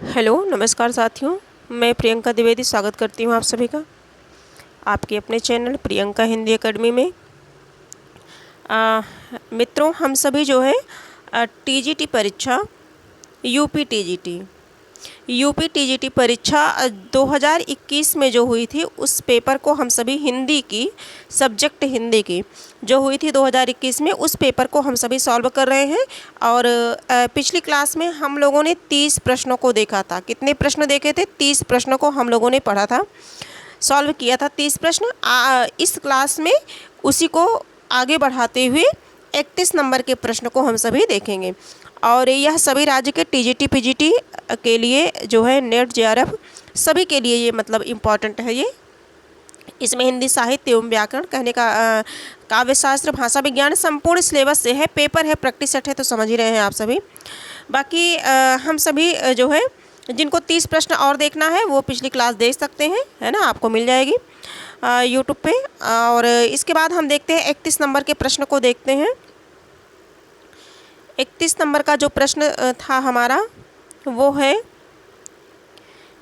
Hello नमस्कार साथियों, मैं प्रियंका द्विवेदी स्वागत करती हूँ आप सभी का आपके अपने चैनल प्रियंका हिंदी एकेडमी में। मित्रों, हम सभी जो है टीजीटी परीक्षा यूपी टीजीटी परीक्षा 2021 में जो हुई थी उस पेपर को हम सभी हिंदी की सब्जेक्ट हिंदी की जो हुई थी 2021 में उस पेपर को हम सभी सॉल्व कर रहे हैं। और पिछली क्लास में हम लोगों ने 30 प्रश्नों को देखा था। कितने प्रश्न देखे थे? 30 प्रश्नों को हम लोगों ने पढ़ा था, सॉल्व किया था 30 प्रश्न। इस क्लास में उसी को आगे बढ़ाते हुए 31 नंबर के प्रश्न को हम सभी देखेंगे। और यह सभी राज्य के टीजीटी पीजीटी के लिए जो है नेट जेआरएफ सभी के लिए ये मतलब इम्पॉर्टेंट है। ये इसमें हिंदी साहित्य एवं व्याकरण कहने का काव्य शास्त्र भाषा विज्ञान संपूर्ण सिलेबस से है। पेपर है, प्रैक्टिस सेट है, तो समझ ही रहे हैं आप सभी। बाकी हम सभी जो है जिनको 30 प्रश्न और देखना है वो पिछली क्लास देख सकते हैं, है ना, आपको मिल जाएगी यूट्यूब पे। और इसके बाद हम देखते हैं 31 नंबर के प्रश्न को देखते हैं। 31 नंबर का जो प्रश्न था हमारा वो है,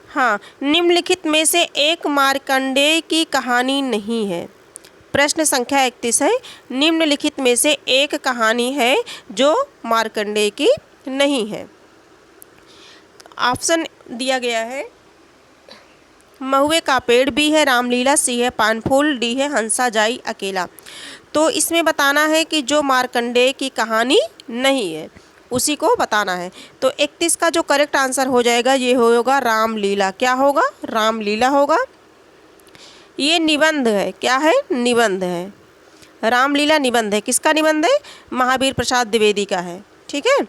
हाँ, निम्नलिखित में से एक मार्कंडेय की कहानी नहीं है। प्रश्न संख्या 31 है, निम्नलिखित में से एक कहानी है जो मार्कंडेय की नहीं है। ऑप्शन दिया गया है, महुए का पेड़, बी है रामलीला, सी है पानफूल, डी है हंसा जाई अकेला। तो इसमें बताना है कि जो मार्कंडेय की कहानी नहीं है उसी को बताना है। तो 31 का जो करेक्ट आंसर हो जाएगा ये होगा रामलीला। क्या होगा? रामलीला होगा। ये निबंध है। क्या है? निबंध है। रामलीला निबंध है। किसका निबंध है? महावीर प्रसाद द्विवेदी का है। ठीक है।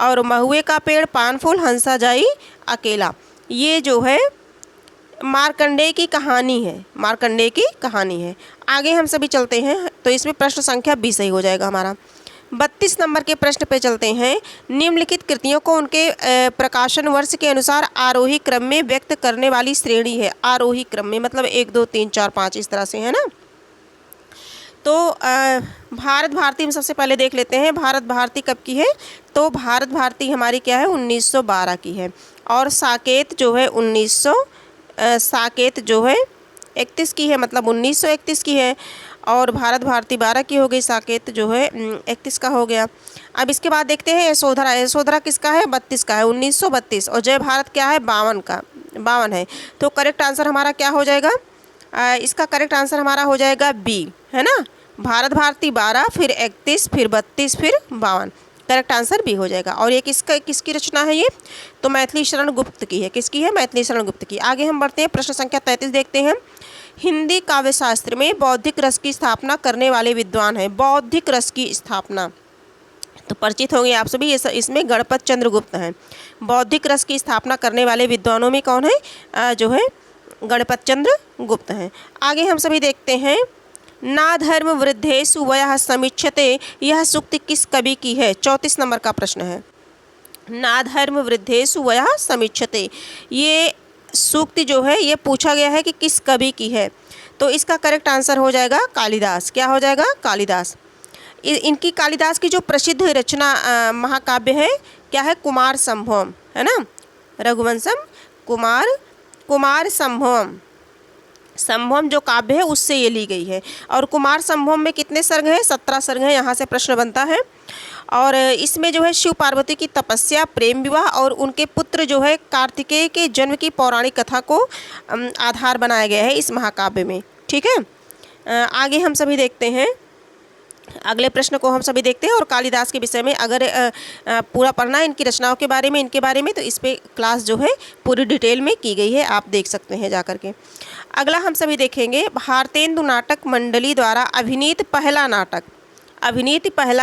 और महुए का पेड़, पानफूल, हंसा जाई अकेला, ये जो है मार्कंडेय की कहानी है। मार्कंडेय की कहानी है। आगे हम सभी चलते हैं तो इसमें प्रश्न संख्या 20 सही हो जाएगा हमारा। 32 नंबर के प्रश्न पे चलते हैं। निम्नलिखित कृतियों को उनके प्रकाशन वर्ष के अनुसार आरोही क्रम में व्यक्त करने वाली श्रेणी है। आरोही क्रम में मतलब 1 2 3 4 5 इस तरह से, है ना। तो भारत भारती हम सबसे पहले देख लेते हैं। भारत भारती कब की है? तो भारत भारती हमारी क्या है? 1912 की है। और साकेत जो है 31 की है, मतलब 1931 की है। और भारत भारती 12 की हो गई, साकेत जो है 31 का हो गया। अब इसके बाद देखते हैं यशोधरा। यशोधरा किसका है? 32 का है, 1932। और जय भारत क्या है? 52 है। तो करेक्ट आंसर हमारा क्या हो जाएगा? इसका करेक्ट आंसर हमारा हो जाएगा बी, है ना। भारत भारती 12, फिर 31, फिर 32, फिर 52। करेक्ट आंसर बी हो जाएगा। और ये किसकी रचना है? ये तो मैथिली शरण गुप्त की है। किसकी है? मैथिली शरण गुप्त की। आगे हम बढ़ते हैं, प्रश्न संख्या 33 देखते हैं। हिंदी काव्य शास्त्र में बौद्धिक रस की स्थापना करने वाले विद्वान हैं। बौद्धिक रस की स्थापना तो परिचित होंगे आप सभी, इसमें गणपत चंद्र गुप्त हैं। बौद्धिक रस की स्थापना करने वाले विद्वानों में कौन है? जो है गणपत चंद्र गुप्त हैं। आगे हम सभी देखते हैं, ना धर्म वृद्धेषु वयः समीक्षते, यह सूक्ति किस कवि की है? 34 नंबर का प्रश्न है। ना धर्म वृद्धेषु वयः समीक्षते, ये सूक्ति जो है ये पूछा गया है कि किस कवि की है। तो इसका करेक्ट आंसर हो जाएगा कालिदास। क्या हो जाएगा? कालिदास। इनकी कालिदास की जो प्रसिद्ध रचना महाकाव्य है क्या है? कुमार संभवम, है ना। रघुवंशम कुमार संभवम जो काव्य है उससे ये ली गई है। और कुमार संभवम में कितने सर्ग हैं? 17 सर्ग हैं। यहाँ से प्रश्न बनता है। और इसमें जो है शिव पार्वती की तपस्या, प्रेम विवाह और उनके पुत्र जो है कार्तिकेय के जन्म की पौराणिक कथा को आधार बनाया गया है इस महाकाव्य में। ठीक है। आगे हम सभी देखते हैं, अगले प्रश्न को हम सभी देखते हैं। और कालिदास के विषय में अगर पूरा पढ़ना है इनकी रचनाओं के बारे में, इनके बारे में, तो इस पर क्लास जो है पूरी डिटेल में की गई है, आप देख सकते हैं जा करके। अगला हम सभी देखेंगे, भारतेंदु नाटक मंडली द्वारा अभिनीत पहला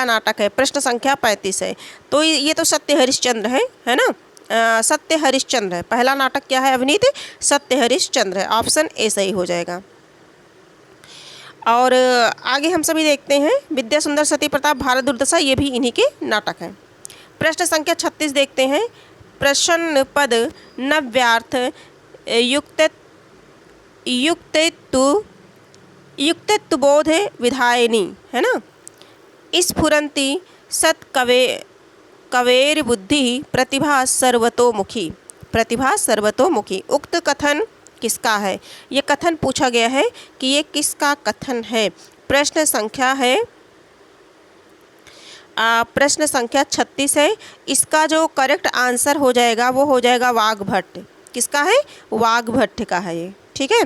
नाटक है। प्रश्न संख्या 35 है। तो ये तो सत्य हरिश्चंद्र है ना। सत्य हरिश्चंद्र है। पहला नाटक क्या है अभिनीत? सत्य हरिश्चंद्र है। ऑप्शन ए सही हो जाएगा। और आगे हम सभी देखते हैं, विद्या सुंदर सती प्रताप भारत दुर्दशा, ये भी इन्हीं के नाटक हैं। प्रश्न संख्या 36 देखते हैं। प्रश्न पद नव्यार्थ युक्तत्व बोध विधायिनी, है ना। स्फुरंती सत कवेर बुद्धि प्रतिभा सर्वतोमुखी। प्रतिभा सर्वतोमुखी। उक्त कथन किसका है? ये कथन पूछा गया है कि ये किसका कथन है। प्रश्न संख्या है प्रश्न संख्या 36 है। इसका जो करेक्ट आंसर हो जाएगा वो हो जाएगा वाग्भट। किसका है? वाग्भट का है ये। ठीक है,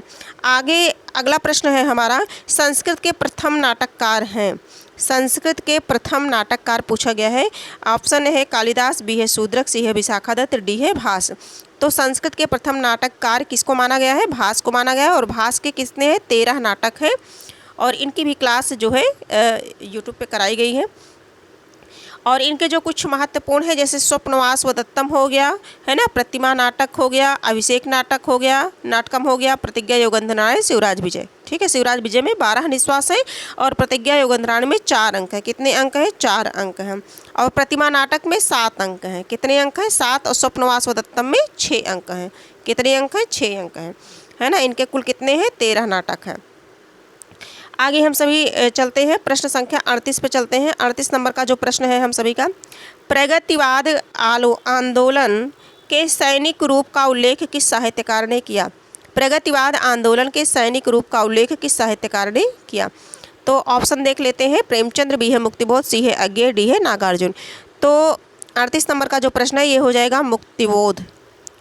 आगे अगला प्रश्न है हमारा, संस्कृत के प्रथम नाटककार हैं। संस्कृत के प्रथम नाटककार पूछा गया है। ऑप्शन है कालिदास, बी है शूद्रक, सी है विशाखादत्त, डी है भास। तो संस्कृत के प्रथम नाटककार किसको माना गया है? भास को माना गया है। और भास के कितने हैं? 13 नाटक है और इनकी भी क्लास जो है यूट्यूब पे कराई गई है। और इनके जो कुछ महत्वपूर्ण है, जैसे स्वप्नवास व दत्तम हो गया है ना, प्रतिमा नाटक हो गया, अभिषेक नाटक हो गया, नाटकम हो गया, प्रतिज्ञा योगंधनाएं, शिवराज विजय। ठीक है, शिवराज विजय में 12 निश्वास है और प्रतिज्ञा योगंधनाएं में 4 अंक है। कितने अंक है? 4 अंक हैं। और प्रतिमा नाटक में 7 अंक हैं। कितने अंक हैं? 7। और स्वप्नवास व दत्तम में 6 अंक हैं। कितने अंक हैं? 6 अंक हैं, है ना। इनके कुल कितने हैं? 13 नाटक हैं। आगे हम सभी चलते हैं, प्रश्न संख्या 38 पे चलते हैं। 38 नंबर का जो प्रश्न है हम सभी का, प्रगतिवाद आंदोलन के सैनिक रूप का उल्लेख किस साहित्यकार ने किया? प्रगतिवाद आंदोलन के सैनिक रूप का उल्लेख किस साहित्यकार ने किया? तो ऑप्शन देख लेते हैं। प्रेमचंद्र, बी है मुक्तिबोध, सी है अज्ञेय, डी है नागार्जुन। तो 38 नंबर का जो प्रश्न है ये हो जाएगा मुक्तिबोध।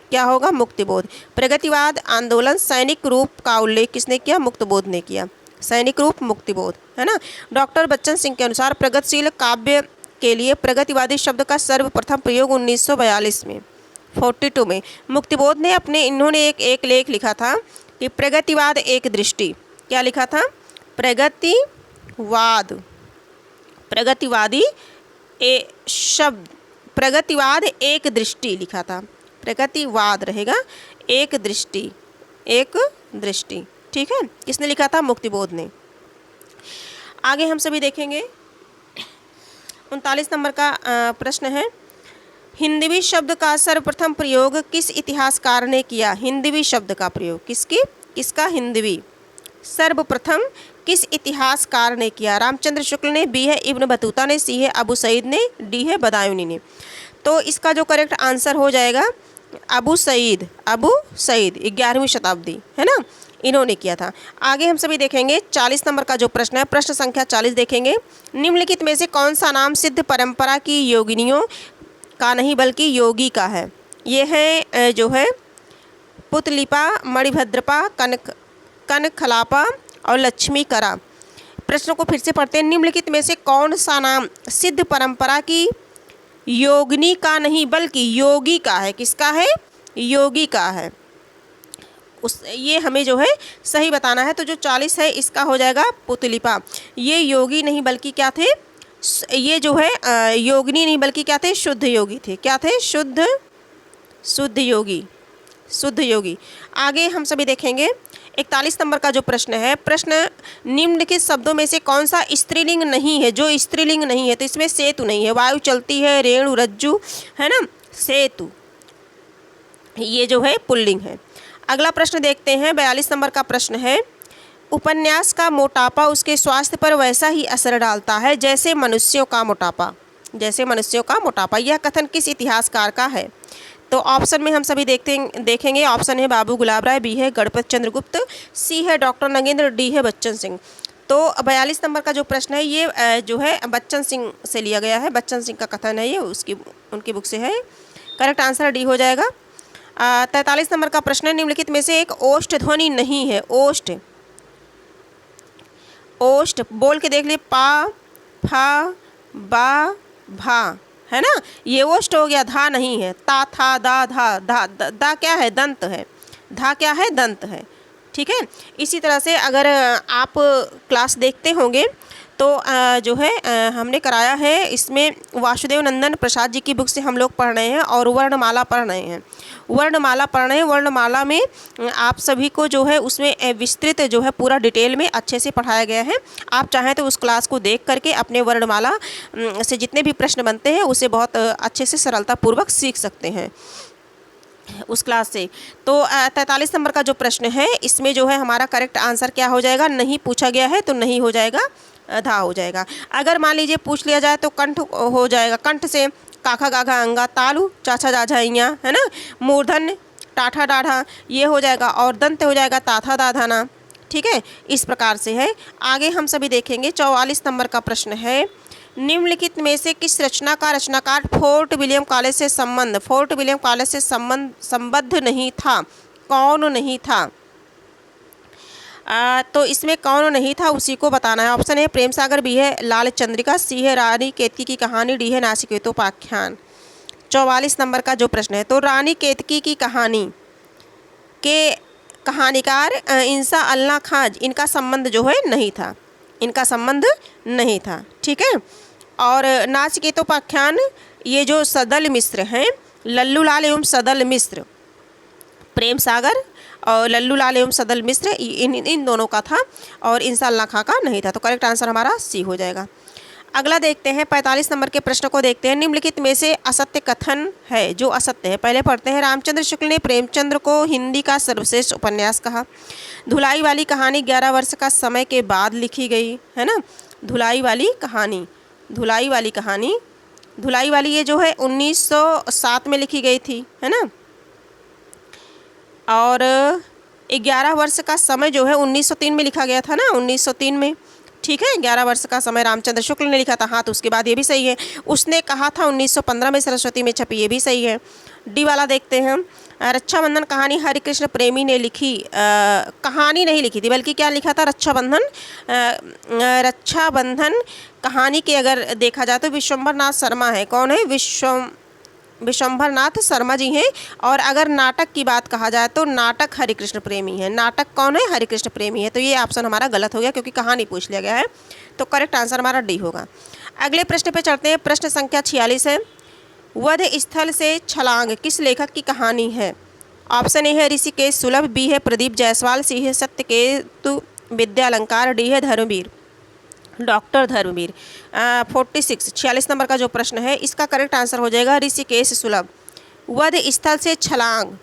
क्या होगा? मुक्तिबोध। प्रगतिवाद आंदोलन सैनिक रूप का उल्लेख किसने किया? मुक्तिबोध ने किया। सैनिक रूप मुक्तिबोध, है ना। डॉक्टर बच्चन सिंह के अनुसार प्रगतिशील काव्य के लिए प्रगतिवादी शब्द का सर्वप्रथम प्रयोग 1942 में 42 में मुक्तिबोध ने इन्होंने एक लेख लिखा था कि प्रगतिवाद एक दृष्टि। क्या लिखा था? प्रगतिवादी शब्द प्रगतिवाद एक दृष्टि लिखा था। प्रगतिवाद रहेगा एक दृष्टि, एक दृष्टि। ठीक है, किसने लिखा था? मुक्तिबोध ने। आगे हम सभी देखेंगे 39 नंबर का प्रश्न है, हिंदवी शब्द का सर्वप्रथम प्रयोग किस इतिहासकार ने किया? हिंदवी शब्द का प्रयोग किसका? हिंदवी सर्वप्रथम किस इतिहासकार ने किया? रामचंद्र शुक्ल ने, बी है इब्न बतूता ने, सी है अबू सईद ने, डी है बदायूनी ने। तो इसका जो करेक्ट आंसर हो जाएगा अबू सईद 11वीं शताब्दी, है ना, इन्होंने किया था। आगे हम सभी देखेंगे 40 नंबर का जो प्रश्न है, प्रश्न संख्या 40 देखेंगे। निम्नलिखित में से कौन सा नाम सिद्ध परंपरा की योगिनियों का नहीं बल्कि योगी का है? ये है जो है पुतलिपा, मणिभद्रपा, कनखलापा और लक्ष्मीकरा। प्रश्न को फिर से पढ़ते हैं। निम्नलिखित में से कौन सा नाम सिद्ध परंपरा की योगिनी का नहीं बल्कि योगी का है? किसका है? योगी का है। ये हमें जो है सही बताना है। तो जो 40 है इसका हो जाएगा पुतलिपा। ये योगी नहीं बल्कि क्या थे? ये जो है योगिनी नहीं बल्कि क्या थे? शुद्ध योगी थे। क्या थे? शुद्ध योगी। आगे हम सभी देखेंगे 41 नंबर का जो प्रश्न है, प्रश्न निम्नलिखित शब्दों में से कौन सा स्त्रीलिंग नहीं है? जो स्त्रीलिंग नहीं है तो इसमें सेतु नहीं है। वायु चलती है, रेणु, रज्जु, है ना, सेतु ये जो है पुल्लिंग है। अगला प्रश्न देखते हैं 42 नंबर का प्रश्न है, उपन्यास का मोटापा उसके स्वास्थ्य पर वैसा ही असर डालता है जैसे मनुष्यों का मोटापा। यह कथन किस इतिहासकार का है? तो ऑप्शन में हम सभी देखेंगे। ऑप्शन है बाबू गुलाब राय, बी है गणपत चंद्र गुप्त, सी है डॉक्टर नगेंद्र, डी है बच्चन सिंह। तो 42 नंबर का जो प्रश्न है ये जो है बच्चन सिंह से लिया गया है। बच्चन सिंह का कथन है ये, उनकी बुक से है। करेक्ट आंसर डी हो जाएगा। 43 नंबर का प्रश्न है, निम्नलिखित में से एक ओष्ठ ध्वनि नहीं है। ओष्ठ बोल के देख ले, पा, फा, बा, भा, है ना, ये ओष्ठ हो गया। धा नहीं है। ता, था, दा, धा, दा क्या है? दंत है। धा क्या है? दंत है। ठीक है, इसी तरह से अगर आप क्लास देखते होंगे तो जो है हमने कराया है, इसमें वासुदेव नंदन प्रसाद जी की बुक से हम लोग पढ़ रहे हैं और वर्णमाला पढ़ रहे हैं। वर्णमाला में आप सभी को जो है उसमें विस्तृत जो है पूरा डिटेल में अच्छे से पढ़ाया गया है। आप चाहें तो उस क्लास को देख करके अपने वर्णमाला से जितने भी प्रश्न बनते हैं उसे बहुत अच्छे से सरलतापूर्वक सीख सकते हैं उस क्लास से। तो 43 नंबर का जो प्रश्न है इसमें जो है हमारा करेक्ट आंसर क्या हो जाएगा? नहीं पूछा गया है तो नहीं हो जाएगा, धा हो जाएगा। अगर मान लीजिए पूछ लिया जाए तो कंठ हो जाएगा। कंठ से काखा गाघा अंगा, तालु चाचा जाझा इया, है ना। मूर्धन्य टाठा डाढ़ा ये हो जाएगा, और दंत हो जाएगा ताथा दाधाना, ठीक है। इस प्रकार से है। आगे हम सभी देखेंगे 44 नंबर का प्रश्न है, निम्नलिखित में से किस रचना का रचनाकार फोर्ट विलियम कॉलेज से संबद्ध नहीं था, कौन नहीं था। तो इसमें कौन नहीं था उसी को बताना है। ऑप्शन है प्रेम सागर, बी है लाल चंद्रिका, सी है रानी केतकी की कहानी, डी है नाचिकेतोपाख्यान। 44 नंबर का जो प्रश्न है, तो रानी केतकी की कहानी के कहानीकार इंसा अल्लाह खां, इनका संबंध जो है नहीं था, इनका संबंध नहीं था, ठीक है। और नाचिकेतोपाख्यान ये जो सदल मिश्र हैं, लल्लू लाल एवं सदल मिश्र, प्रेम सागर और लल्लू लाल एवं सदल मिश्र, इन दोनों का था, और इंसा अल्लाह खां का नहीं था। तो करेक्ट आंसर हमारा सी हो जाएगा। अगला देखते हैं 45 नंबर के प्रश्न को देखते हैं। निम्नलिखित में से असत्य कथन है जो असत्य है। पहले पढ़ते हैं, रामचंद्र शुक्ल ने प्रेमचंद्र को हिंदी का सर्वश्रेष्ठ उपन्यास कहा। धुलाई वाली कहानी 11 वर्ष का समय के बाद लिखी गई, है ना। धुलाई वाली ये जो है 1907 में लिखी गई थी, है ना। और 11 वर्ष का समय जो है 1903 में लिखा गया था ना, 1903 में, ठीक है। 11 वर्ष का समय रामचंद्र शुक्ल ने लिखा था, हाँ, तो उसके बाद ये भी सही है। उसने कहा था 1915 में सरस्वती में छपी, ये भी सही है। डी वाला देखते हैं, रक्षाबंधन कहानी हरिकृष्ण प्रेमी ने लिखी, कहानी नहीं लिखी थी, बल्कि क्या लिखा था, रक्षाबंधन कहानी के अगर देखा जाए तो विश्वंभर नाथ शर्मा है। कौन है, विश्वंभर नाथ शर्मा जी हैं। और अगर नाटक की बात कहा जाए तो नाटक हरिकृष्ण प्रेमी है। नाटक कौन है, हरिकृष्ण प्रेमी है। तो ये ऑप्शन हमारा गलत हो गया क्योंकि कहानी पूछ लिया गया है, तो करेक्ट आंसर हमारा डी होगा। अगले प्रश्न पे चढ़ते हैं। प्रश्न संख्या 46 है, वध स्थल से छलांग किस लेखक की कहानी है। ऑप्शन ए है ऋषिकेश सुलभ, बी है प्रदीप जायसवाल, सी है सत्यकेतु विद्यालंकार, डी है धर्मवीर, डॉक्टर धर्मवीर। 46 नंबर का जो प्रश्न है, इसका करेक्ट आंसर हो जाएगा ऋषिकेश सुलभ। वध स्थल से छलांग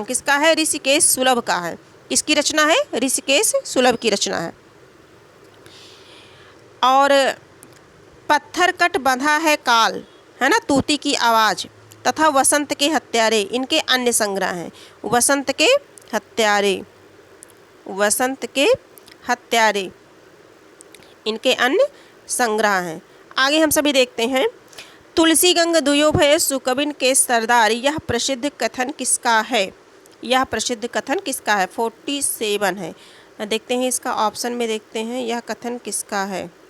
किसका है, ऋषिकेश सुलभ का है। किसकी रचना है, ऋषिकेश सुलभ की रचना है। और पत्थर कट बंधा है काल, है ना, तूती की आवाज़, तथा वसंत के हत्यारे, इनके अन्य संग्रह हैं। वसंत के हत्यारे इनके अन्य संग्रह हैं। आगे हम सभी देखते हैं, तुलसी गंग दुयो भय सुकबिन के सरदार, यह प्रसिद्ध कथन किसका है। 47 है। देखते हैं इसका ऑप्शन में, देखते हैं यह कथन किसका है।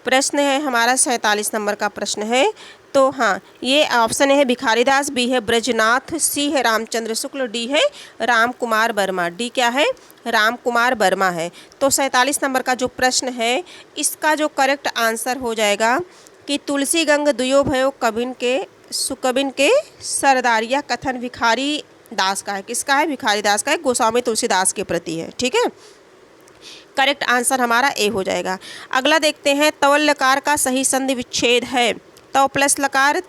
प्रश्न है हमारा 47 नंबर का प्रश्न है। तो हाँ, ये ऑप्शन है भिखारी दास, बी है ब्रजनाथ, सी है रामचंद्र शुक्ल, डी है राम कुमार वर्मा। डी क्या है, राम कुमार वर्मा है। तो 47 नंबर का जो प्रश्न है, इसका जो करेक्ट आंसर हो जाएगा कि तुलसी गंग दुयो भयो सुकबिन के सरदार, यह कथन भिखारी दास का है। किसका है, भिखारी दास का है, गोस्वामी तुलसीदास के प्रति है, ठीक है। करेक्ट आंसर हमारा ए हो जाएगा। अगला देखते हैं, तवल लकार का सही संधि विच्छेद है। तव प्लस लकार,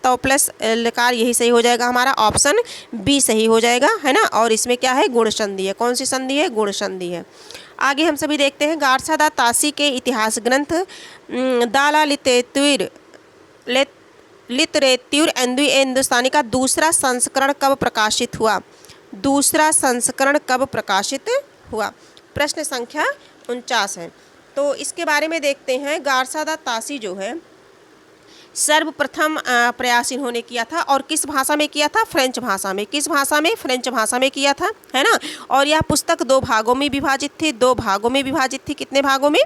यही सही हो जाएगा हमारा। ऑप्शन बी सही हो जाएगा, है ना। और इसमें क्या है, गुण संधि है। कौन सी संधि है, गुण संधि है। आगे हम सभी देखते हैं, गारसा दा तासी के इतिहास ग्रंथ दाला लितेत्युर हिंदुस्तानी का दूसरा संस्करण कब प्रकाशित हुआ। प्रश्न संख्या 49 है। तो इसके बारे में देखते हैं, गारसा दा तासी जो है सर्वप्रथम प्रयास इन्होंने किया था, और किस भाषा में किया था, फ्रेंच भाषा में। किस भाषा में, फ्रेंच भाषा में किया था, है ना। और यह पुस्तक 2 भागों में विभाजित थी। कितने भागों में,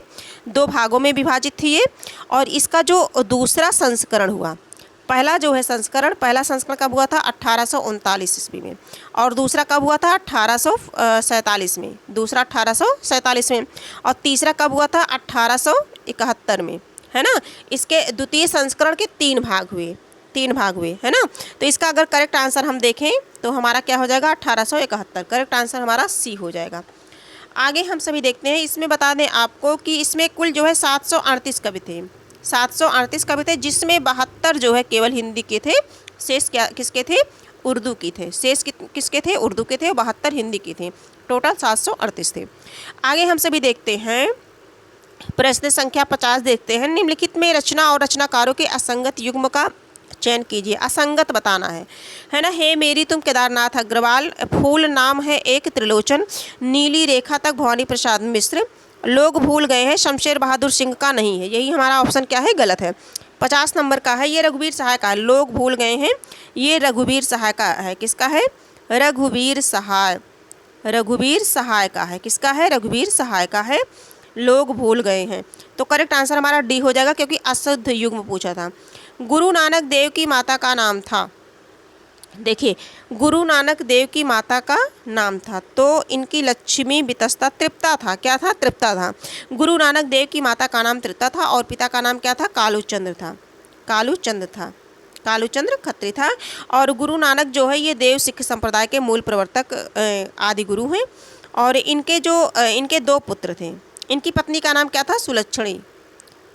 2 भागों में विभाजित थी ये। और इसका जो दूसरा संस्करण हुआ, पहला संस्करण कब हुआ था, 1839 ईस्वी में, और दूसरा कब हुआ था, 1847 में। दूसरा 1847 में, और तीसरा कब हुआ था, 1871 में, है ना। इसके द्वितीय संस्करण के 3 भाग हुए, है ना। तो इसका अगर करेक्ट आंसर हम देखें तो हमारा क्या हो जाएगा, 1871। करेक्ट आंसर हमारा सी हो जाएगा। आगे हम सभी देखते हैं, इसमें बता दें आपको कि इसमें कुल जो है 738 कवि थे। 738 कवि थे, जिसमें 72 जो है केवल हिंदी के थे, शेष क्या किसके थे? उर्दू की थे। शेष किसके थे? उर्दू के थे, 72 हिंदी की थे। टोटल 738 थे। आगे हम सभी देखते हैं प्रश्न संख्या 50 देखते हैं। निम्नलिखित में रचना और रचनाकारों के असंगत युग्म का चयन कीजिए। असंगत बताना है ना। हे मेरी तुम केदारनाथ अग्रवाल, फूल नाम है एक त्रिलोचन, नीली रेखा तक भवानी प्रसाद मिश्र, लोग भूल गए हैं शमशेर बहादुर सिंह का नहीं है। यही हमारा ऑप्शन क्या है? गलत है। 50 नंबर का है, ये रघुवीर सहाय का है। लोग भूल गए हैं, ये रघुवीर सहाय का है। किसका है? रघुवीर सहाय। रघुवीर सहाय का है। किसका है? रघुवीर सहाय का है। लोग भूल गए हैं। तो करेक्ट आंसर हमारा डी हो जाएगा, क्योंकि अशुद्ध युग्म पूछा था। गुरु नानक देव की माता का नाम था। देखिए, गुरु नानक देव की माता का नाम था, तो इनकी लक्ष्मी वितस्ता तृप्ता था। क्या था? तृप्ता था। गुरु नानक देव की माता का नाम तृप्ता था और पिता का नाम क्या था? कालूचंद्र था। कालूचंद्र था। कालूचंद्र खत्री था। और गुरु नानक जो है ये देव सिख संप्रदाय के मूल प्रवर्तक आदि गुरु हैं। और इनके 2 पुत्र थे। इनकी पत्नी का नाम क्या था? सुलक्षणी।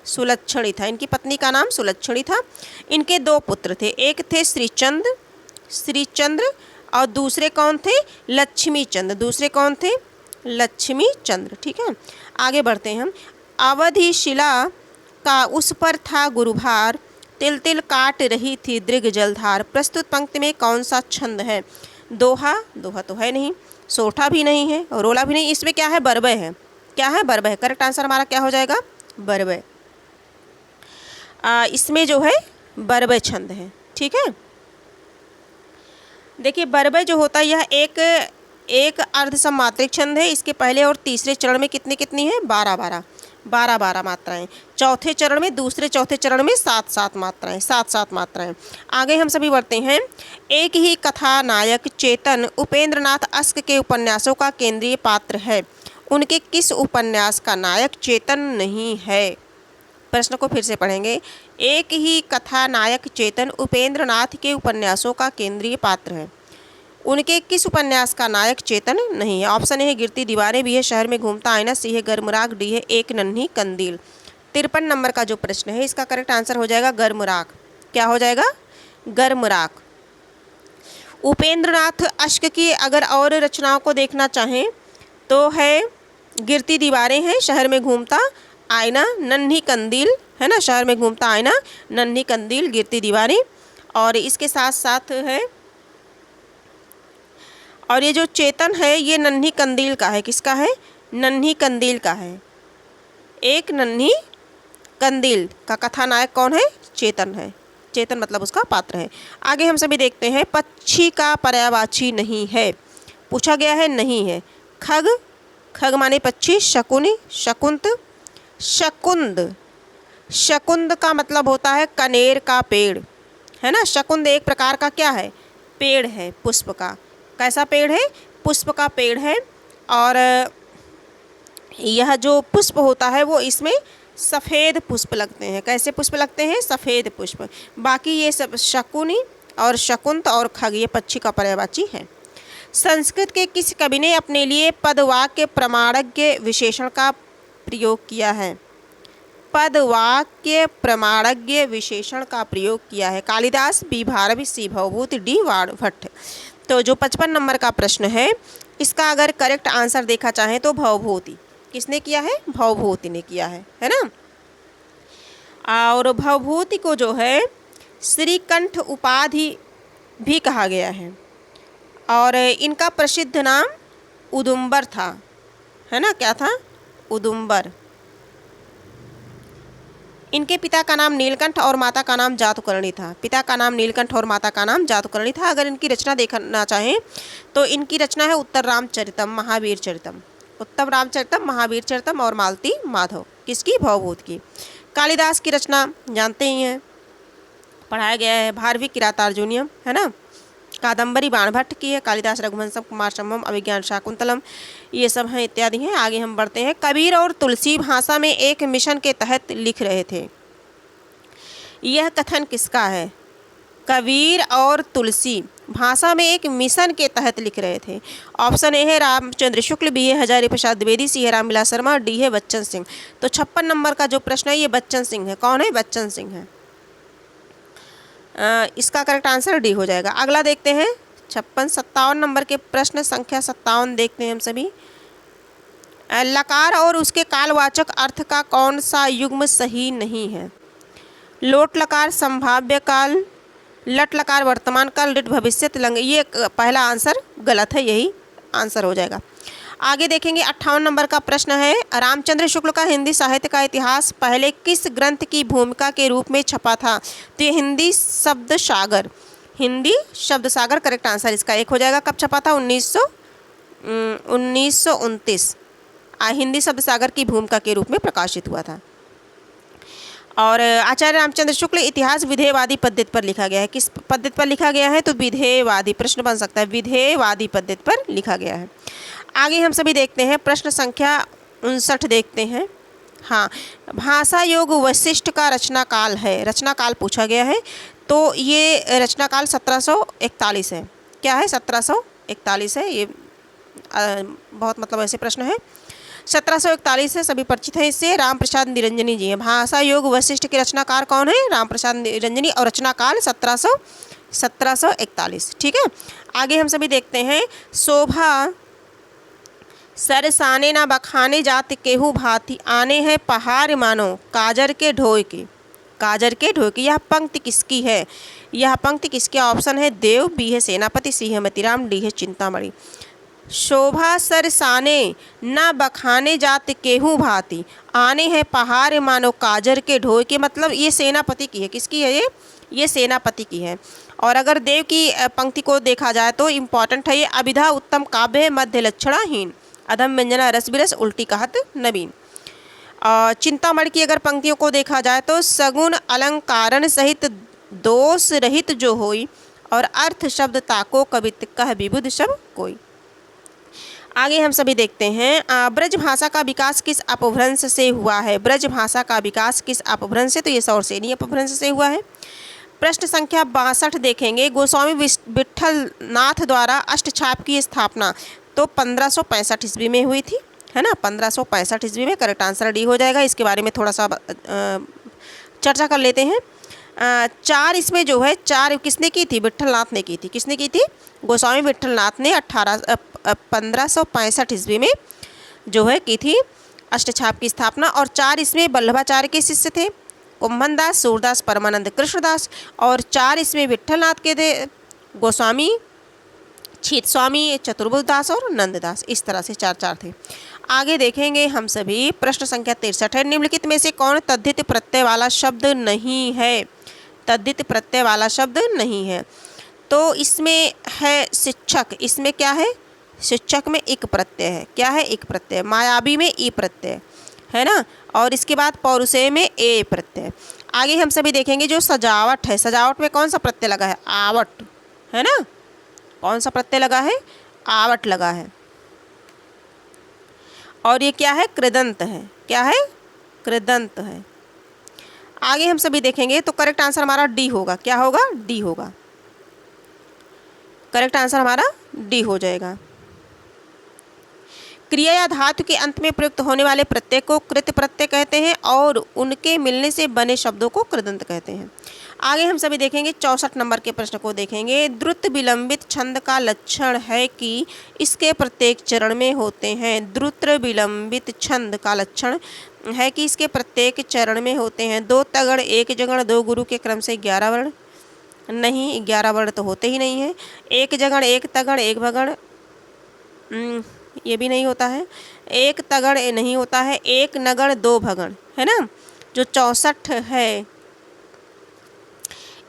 सुलक्षणी था। इनकी पत्नी का नाम सुलक्षणी था। इनके 2 पुत्र थे, एक थे श्रीचंद्र और दूसरे कौन थे? लक्ष्मी चंद्र। दूसरे कौन थे? लक्ष्मी चंद्र। ठीक है, आगे बढ़ते हैं हम। अवधि शिला का उस पर था गुरुभार, तिल तिल काट रही थी दृग जलधार। प्रस्तुत पंक्ति में कौन सा छंद है? दोहा। दोहा तो है नहीं, सोठा भी नहीं है, रोला भी नहीं। इसमें क्या है? बरबय है। क्या है? बरबय। करेक्ट आंसर हमारा क्या हो जाएगा? बरबय। इसमें जो है बरबय छंद है। ठीक है, देखिए बरबय जो होता है यह एक अर्धसमात्रिक छंद है। इसके पहले और तीसरे चरण में कितनी कितनी है? 12 मात्राएं। चौथे चरण में, दूसरे चौथे चरण में 7 7 मात्राएं। आगे हम सभी बढ़ते हैं। एक ही कथानायक चेतन उपेंद्रनाथ अश्क के उपन्यासों का केंद्रीय पात्र है। उनके किस उपन्यास का नायक चेतन नहीं है? प्रश्न को फिर से पढ़ेंगे। एक ही कथानायक चेतन उपेंद्रनाथ के उपन्यासों का केंद्रीय पात्र है। उनके किस उपन्यास का नायक चेतन नहीं है? ऑप्शन ए है गिरती दीवारें, बी है शहर में घूमता आईना, सी है गर्मराग, डी है एक नन्ही कंदील। 53 नंबर का जो प्रश्न है इसका करेक्ट आंसर हो जाएगा गर्मराग। क्या हो जाएगा? गर्मराग। उपेंद्रनाथ अश्क की अगर और रचनाओं को देखना चाहें तो है गिरती दीवारें हैं, शहर में घूमता आईना, नन्ही कंदील है ना, शहर में घूमता आईना, नन्ही कंदील, गिरती दीवारें। और इसके साथ साथ है, और ये जो चेतन है ये नन्ही कंदील का है। किसका है? नन्ही कंदील का है। एक नन्ही कंदील का कथानायक कौन है? चेतन है। चेतन मतलब उसका पात्र है। आगे हम सभी देखते हैं। पक्षी का पर्यायवाची नहीं है, पूछा गया है, नहीं है। खग। खग माने पक्षी। शकुनी, शकुंत, शकुंद। शकुंद का मतलब होता है कनेर का पेड़, है ना। शकुंद एक प्रकार का क्या है? पेड़ है, पुष्प का। कैसा पेड़ है? पुष्प का पेड़ है। और यह जो पुष्प होता है वो इसमें सफ़ेद पुष्प लगते हैं। कैसे पुष्प लगते हैं? सफ़ेद पुष्प। बाकी ये सब शकुनी और शकुंत और खग ये पक्षी का पर्यायवाची है। संस्कृत के किस कवि ने अपने लिए पदवाक्य प्रमाणज्ञ विशेषण का प्रयोग किया है? पदवाक्य प्रमाणज्ञ विशेषण का प्रयोग किया है। कालिदास, बी भारवी, सी भवभूति, डी वाणभट्ट। तो जो 55 नंबर का प्रश्न है इसका अगर करेक्ट आंसर देखा चाहें तो भवभूति। किसने किया है? भवभूति ने किया है ना। और भवभूति को जो है श्रीकंठ उपाधि भी कहा गया है। और इनका प्रसिद्ध नाम उदुम्बर था, है ना। क्या था? उदुम्बर। इनके पिता का नाम नीलकंठ और माता का नाम जातुकर्णी था। पिता का नाम नीलकंठ और माता का नाम जातुकर्णी था। अगर इनकी रचना देखना चाहें तो इनकी रचना है उत्तर रामचरितम, महावीर चरितम। उत्तम रामचरितम, महावीर चरितम और मालती माधव। किसकी? भवभूत की। कालिदास की रचना जानते ही हैं, पढ़ाया गया है। भारवी किरातार्जुनीयम, है ना। कादम्बरी बाणभट्ट की है। कालिदास रघुवंशम, कुमार संभवम, अभिज्ञान शाकुंतलम, ये सब हैं, इत्यादि हैं। आगे हम बढ़ते हैं। कबीर और तुलसी भाषा में एक मिशन के तहत लिख रहे थे। यह कथन किसका है? कबीर और तुलसी भाषा में एक मिशन के तहत लिख रहे थे। ऑप्शन ए है रामचंद्र शुक्ल, बी है हजारी प्रसाद द्विवेदी, सी है रामविलास शर्मा, डी है बच्चन सिंह। तो 56 नंबर का जो प्रश्न है ये बच्चन सिंह है। कौन है? बच्चन सिंह है। इसका करेक्ट आंसर डी हो जाएगा। अगला देखते हैं 57 नंबर के प्रश्न संख्या 57 देखते हैं हम सभी। लकार और उसके कालवाचक अर्थ का कौन सा युग्म सही नहीं है? लोट लकार संभाव्य काल, लट लकार वर्तमान काल, लिट भविष्यत लंग। ये पहला आंसर गलत है, यही आंसर हो जाएगा। आगे देखेंगे 58 नंबर का प्रश्न है, रामचंद्र शुक्ल का हिंदी साहित्य का इतिहास पहले किस ग्रंथ की भूमिका के रूप में छपा था? तो ये हिंदी शब्द सागर, हिंदी शब्द सागर करेक्ट आंसर इसका एक हो जाएगा। कब छपा था? 1929 हिंदी शब्द सागर की भूमिका के रूप में प्रकाशित हुआ था। और आचार्य रामचंद्र शुक्ल इतिहास विधेयवादी पद्धति पर लिखा गया है। किस पद्धति पर लिखा गया है? तो विधेयवादी, प्रश्न बन सकता है, विधेयवादी पद्धति पर लिखा गया है। आगे हम सभी देखते हैं प्रश्न संख्या 59 देखते हैं। हाँ, भाषा योग वशिष्ठ का रचना काल है, रचना काल पूछा गया है। तो ये रचना काल 1741 है। क्या है? 1741 है। ये बहुत मतलब ऐसे प्रश्न है। 1741 से सभी परिचित हैं इससे। राम प्रसाद निरंजनी जी हैं। भाषा योग वशिष्ठ के रचनाकार कौन है? राम प्रसाद निरंजनी। और रचना काल 1741। ठीक है। आगे हम सभी देखते हैं, शोभा सरसाने ना बखाने जात केहू भांति, आने हैं पहाड़ मानो काजर के ढोय के, काजर के ढोय के। यह पंक्ति किसकी है? यह पंक्ति किसके? ऑप्शन है देव, बी है सेनापति, सी है मतीराम, डी है चिंतामणि। शोभा सरसाने न बखाने जात केहू भांति, आने हैं पहाड़ मानो काजर के ढोय के। मतलब ये सेनापति की है। किसकी है ये सेनापति की है। और अगर देव की पंक्ति को देखा जाए तो इम्पॉर्टेंट है ये, अभिधा उत्तम काव्य है, मध्य लक्षणाहीन, अधम व्यंजना रस बिरस, उल्टी कहत नवीन। चिंतामणि की अगर पंक्तियों को देखा जाए तो सगुण अलंकारण सहित दोष रहित जो होई, और अर्थ शब्द ताको कवित कह विबुध सब कोई। आगे हम सभी देखते हैं, ब्रज भाषा का विकास किस अपभ्रंश से हुआ है? ब्रज भाषा का विकास किस अपभ्रंश से? तो ये सौरसेनी अपभ्रंश से हुआ है। प्रश्न संख्या 62 देखेंगे, गोस्वामी विट्ठल नाथ द्वारा अष्टछाप की स्थापना तो 1565 ईस्वी में हुई थी, है ना। 1565 ईस्वी में करेक्ट आंसर डी हो जाएगा। इसके बारे में थोड़ा सा चर्चा कर लेते हैं। 4 इसमें जो है 4 किसने की थी? विट्ठल नाथ ने की थी। किसने की थी? गोस्वामी विट्ठल नाथ ने 1565 ईस्वी में जो है की थी अष्टछाप की स्थापना। और 4 इसमें वल्लभाचार्य के शिष्य थे, कुम्भन दास, सूरदास, परमानंद कृष्णदास। और 4 इसमें विट्ठल नाथ के थे, गोस्वामी, छीत स्वामी, चतुर्बुद्ध दास और नंददास। इस तरह से 4 थे। आगे देखेंगे हम सभी प्रश्न संख्या 63 है, निम्नलिखित में से कौन तद्धित प्रत्यय वाला शब्द नहीं है? तद्धित प्रत्यय वाला शब्द नहीं है। तो इसमें है शिक्षक। इसमें क्या है? शिक्षक में इक प्रत्यय है। क्या है? इक प्रत्यय। मायावी में ई प्रत्यय है ना। और इसके बाद पौरुषेय में ए प्रत्यय। आगे हम सभी देखेंगे जो सजावट है, सजावट में कौन सा प्रत्यय लगा है? आवट, है ना। कौन सा प्रत्यय लगा है? आवट लगा है। और ये क्या है? कृदंत है। क्या है? कृदंत है। आगे हम सभी देखेंगे तो करेक्ट आंसर हमारा डी होगा। क्या होगा? डी होगा। करेक्ट आंसर हमारा डी हो जाएगा। क्रिया या धातु के अंत में प्रयुक्त होने वाले प्रत्यय को कृत प्रत्यय कहते हैं और उनके मिलने से बने शब्दों को कृदंत कहते हैं। आगे हम सभी देखेंगे 64 नंबर के प्रश्न को देखेंगे, द्रुत विलंबित छंद का लक्षण है कि इसके प्रत्येक चरण में होते हैं। द्रुत विलंबित छंद का लक्षण है कि इसके प्रत्येक चरण में होते हैं 2 तगड़ 1 जगण 2 गुरु के क्रम से 11 वर्ण। नहीं, 11 वर्ण तो होते ही नहीं है। 1 जगण 1 तगड़ 1 भगण, ये भी नहीं होता है। 1 तगड़ नहीं होता है। 1 नगण 2 भगण, है ना। जो 64 है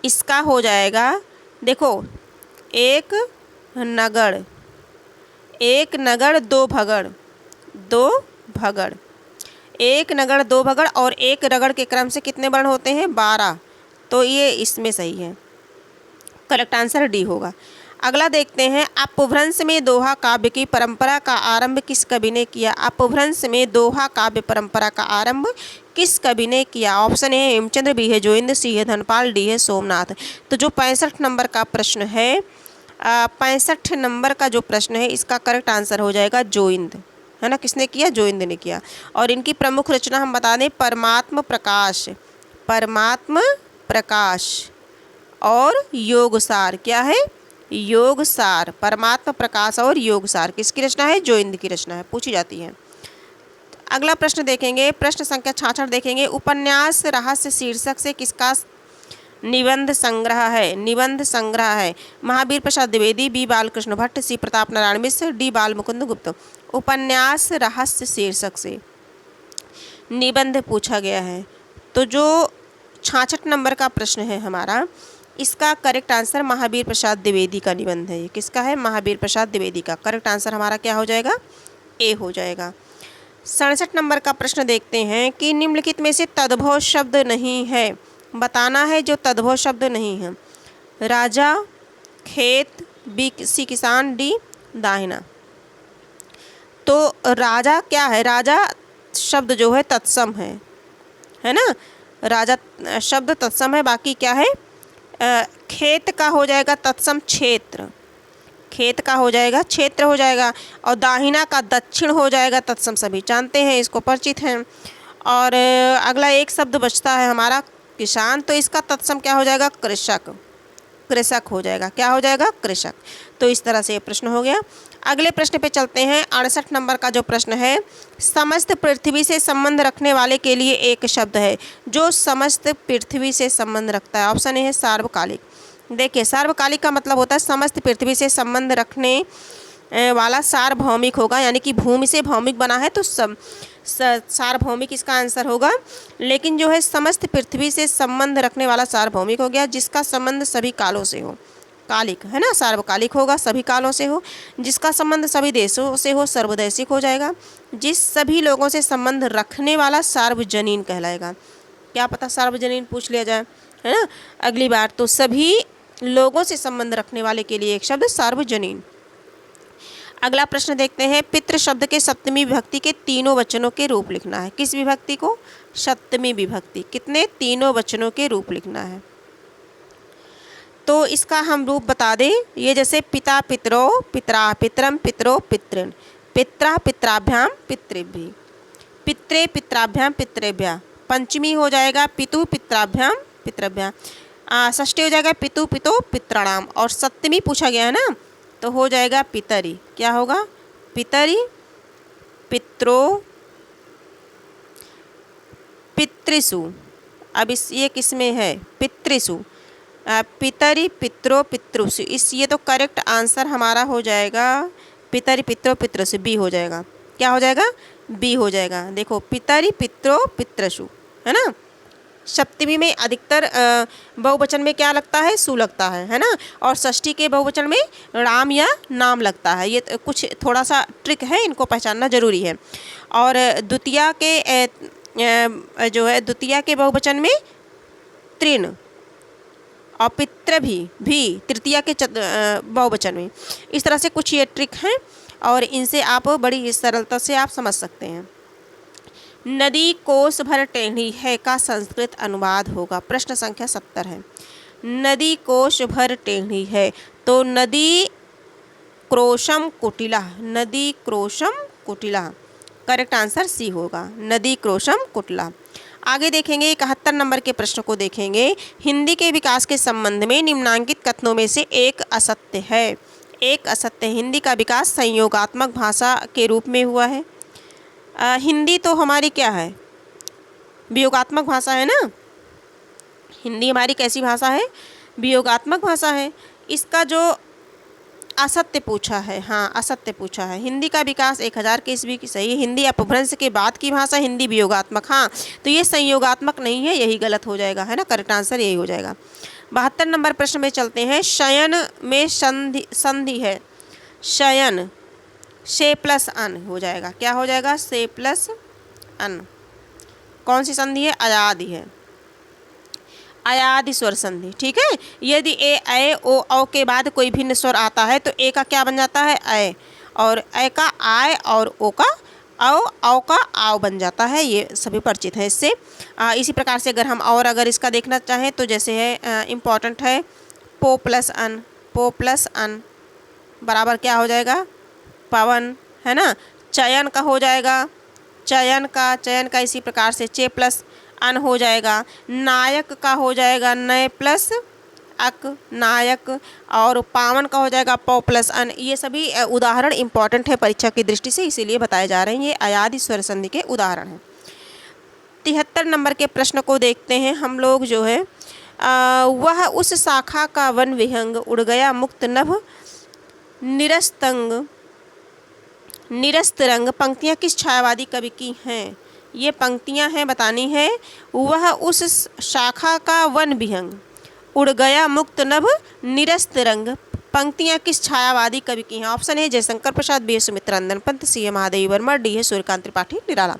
इसका हो जाएगा, देखो 1 नगड़ 2 भगड़ 2 भगड़, 1 नगड़ 2 भगड़ और 1 रगड़ के क्रम से कितने वर्ण होते हैं? 12। तो ये इसमें सही है। करेक्ट आंसर डी होगा। अगला देखते हैं, अपभ्रंश में दोहा काव्य की परंपरा का आरंभ किस कवि ने किया? अपभ्रंश में दोहा काव्य परंपरा का आरंभ किस कवि ने किया? ऑप्शन ए हेमचंद्र, बी है जोगिंद्र, सी है धनपाल, डी है सोमनाथ। तो जो 65 नंबर का प्रश्न है 65 नंबर का जो प्रश्न है इसका करेक्ट आंसर हो जाएगा जोइंद, है ना। किसने किया? जोइंद ने किया। और इनकी प्रमुख रचना हम बता दें, परमात्म प्रकाश, परमात्म प्रकाश और योगसार। क्या है? योगसार। परमात्म प्रकाश और योगसार किसकी रचना है? जोइंद की रचना है, पूछी जाती है। अगला प्रश्न देखेंगे, प्रश्न संख्या 66 देखेंगे। उपन्यास रहस्य शीर्षक से किसका निबंध संग्रह है? निबंध संग्रह है महावीर प्रसाद द्विवेदी, बी बालकृष्ण भट्ट, सी प्रताप नारायण मिश्र, डी बाल मुकुंद गुप्त। उपन्यास रहस्य शीर्षक से निबंध पूछा गया है। तो जो 66 नंबर का प्रश्न है हमारा, इसका करेक्ट आंसर महावीर प्रसाद द्विवेदी का निबंध है। ये किसका है? महावीर प्रसाद द्विवेदी का। करेक्ट आंसर हमारा क्या हो जाएगा? ए हो जाएगा। 67 नंबर का प्रश्न देखते हैं कि निम्नलिखित में से तद्भव शब्द नहीं है, बताना है जो तद्भव शब्द नहीं है। राजा, खेत, बी सी किसान, डी दाहिना। तो राजा क्या है? राजा शब्द जो है तत्सम है ना। राजा शब्द तत्सम है। बाकी क्या है? खेत का हो जाएगा तत्सम क्षेत्र, खेत का हो जाएगा क्षेत्र हो जाएगा। और दाहिना का दक्षिण हो जाएगा तत्सम, सभी जानते हैं, इसको परिचित हैं। और अगला एक शब्द बचता है हमारा किसान, तो इसका तत्सम क्या हो जाएगा? कृषक, कृषक हो जाएगा। क्या हो जाएगा? कृषक। तो इस तरह से ये प्रश्न हो गया। अगले प्रश्न पे चलते हैं। 68 नंबर का जो प्रश्न है, समस्त पृथ्वी से संबंध रखने वाले के लिए एक शब्द है जो समस्त पृथ्वी से संबंध रखता है। ऑप्शन ए है सार्वकालिक। देखिए, सार्वकालिक का मतलब होता है समस्त पृथ्वी से संबंध रखने वाला सार्वभौमिक होगा, यानी कि भूमि से भौमिक बना है तो सार्वभौमिक इसका आंसर होगा। लेकिन जो है समस्त पृथ्वी से संबंध रखने वाला सार्वभौमिक हो गया, जिसका संबंध सभी कालों से हो, कालिक है ना। सार्वकालिक होगा, सभी कालों से हो। जिसका संबंध सभी देशों से हो, सर्वदेशिक हो जाएगा। जिस सभी लोगों से संबंध रखने वाला सार्वजनीन कहलाएगा। क्या पता सार्वजनीन पूछ लिया जाए, है ना, अगली बार। तो सभी लोगों से संबंध रखने वाले के लिए एक शब्द सार्वजनीन। अगला प्रश्न देखते हैं। पितृ शब्द के सप्तमी विभक्ति के तीनों वचनों के रूप लिखना है। किस विभक्ति को? सप्तमी विभक्ति। कितने? तीनों वचनों के रूप लिखना है। तो इसका हम रूप बता दें, ये जैसे पिता पितरो पितरा, पितरम पितरो पितृन, पित्रा पित्राभ्याम पितृभ्य, पित्रे पित्राभ्याम पितृभ्या। पंचमी हो जाएगा पितु पित्राभ्याम पितृभ्या। षष्ठी हो जाएगा पितु पितो पितृणाम। और सप्तमी पूछा गया है ना, तो हो जाएगा पितरी। क्या होगा? पितरी, पित्रो, पितृसु। अब ये किस में है? पितृसु, पितरी, पित्रो, पितृसु। ये तो करेक्ट आंसर हमारा हो जाएगा पितरी, पित्रो, पितृसु, बी हो जाएगा। क्या हो जाएगा? बी हो जाएगा। देखो, पितरी, पित्रो, पितृसु, है ना। सप्तमी में अधिकतर बहुवचन में क्या लगता है? सु लगता है ना। और षष्ठी के बहुवचन में राम या नाम लगता है। ये कुछ थोड़ा सा ट्रिक है, इनको पहचानना जरूरी है। और द्वितीया के जो है द्वितीया के बहुवचन में तृण, और पितृ भी तृतीया के बहुवचन में। इस तरह से कुछ ये ट्रिक हैं और इनसे आप बड़ी सरलता से आप समझ सकते हैं। नदी कोस भर टेढ़ी है का संस्कृत अनुवाद होगा। प्रश्न संख्या 70 है। नदी कोश भर टेढ़ी है, तो नदी क्रोशम कुटिला, नदी क्रोशम कुटिला। करेक्ट आंसर सी होगा, नदी क्रोशम कुटिला। आगे देखेंगे 71 नंबर के प्रश्न को देखेंगे। हिंदी के विकास के संबंध में निम्नांकित कथनों में से एक असत्य है। एक असत्य। हिंदी का विकास संयोगात्मक भाषा के रूप में हुआ है। हिंदी तो हमारी क्या है? वियोगात्मक भाषा है ना। हिंदी हमारी कैसी भाषा है? वियोगात्मक भाषा है। इसका जो असत्य पूछा है, हाँ असत्य पूछा है। हिंदी का विकास 1000 के ईस्वी की सही। हिंदी अपभ्रंश के बाद की भाषा, हिंदी वियोगात्मक। हाँ, तो ये संयोगात्मक नहीं है, यही गलत हो जाएगा, है ना। करेक्ट आंसर यही हो जाएगा। 72 नंबर प्रश्न में चलते हैं। शयन में संधि है। शयन से प्लस अन हो जाएगा। क्या हो जाएगा? से प्लस अन। कौन सी संधि है? अयादि है, अयादि स्वर संधि। ठीक है। यदि ए, ऐ, ओ, औ के बाद कोई भिन्न स्वर आता है तो ए का क्या बन जाता है? ऐ, और ऐ का आय, और ओ का औ का आव बन जाता है। ये सभी परिचित है इससे। इसी प्रकार से अगर इसका देखना चाहें तो जैसे है इम्पॉर्टेंट है पो प्लस अन, पो प्लस अन, बराबर क्या हो जाएगा, पवन, है ना। चयन का हो जाएगा, चयन का इसी प्रकार से चे प्लस अन हो जाएगा। नायक का हो जाएगा नय प्लस अक, नायक। और पावन का हो जाएगा पौ प्लस अन। ये सभी उदाहरण इंपॉर्टेंट है परीक्षा की दृष्टि से, इसीलिए बताए जा रहे हैं। ये अयादि स्वर संधि के उदाहरण हैं। 73 नंबर के प्रश्न को देखते हैं हम लोग जो है। वह उस शाखा का वन विहंग, उड़ गया मुक्त नभ निरस्तंग निरस्त रंग। पंक्तियाँ किस छायावादी कवि की हैं? ये पंक्तियाँ हैं, बतानी है। वह उस शाखा का वन विहंग, उड़ गया मुक्त नभ निरस्त रंग। पंक्तियाँ किस छायावादी कवि की हैं? ऑप्शन है जयशंकर प्रसाद, बी सुमित्रानंदन पंत, सी है महादेवी वर्मा, डी है सूर्यकांत त्रिपाठी निराला।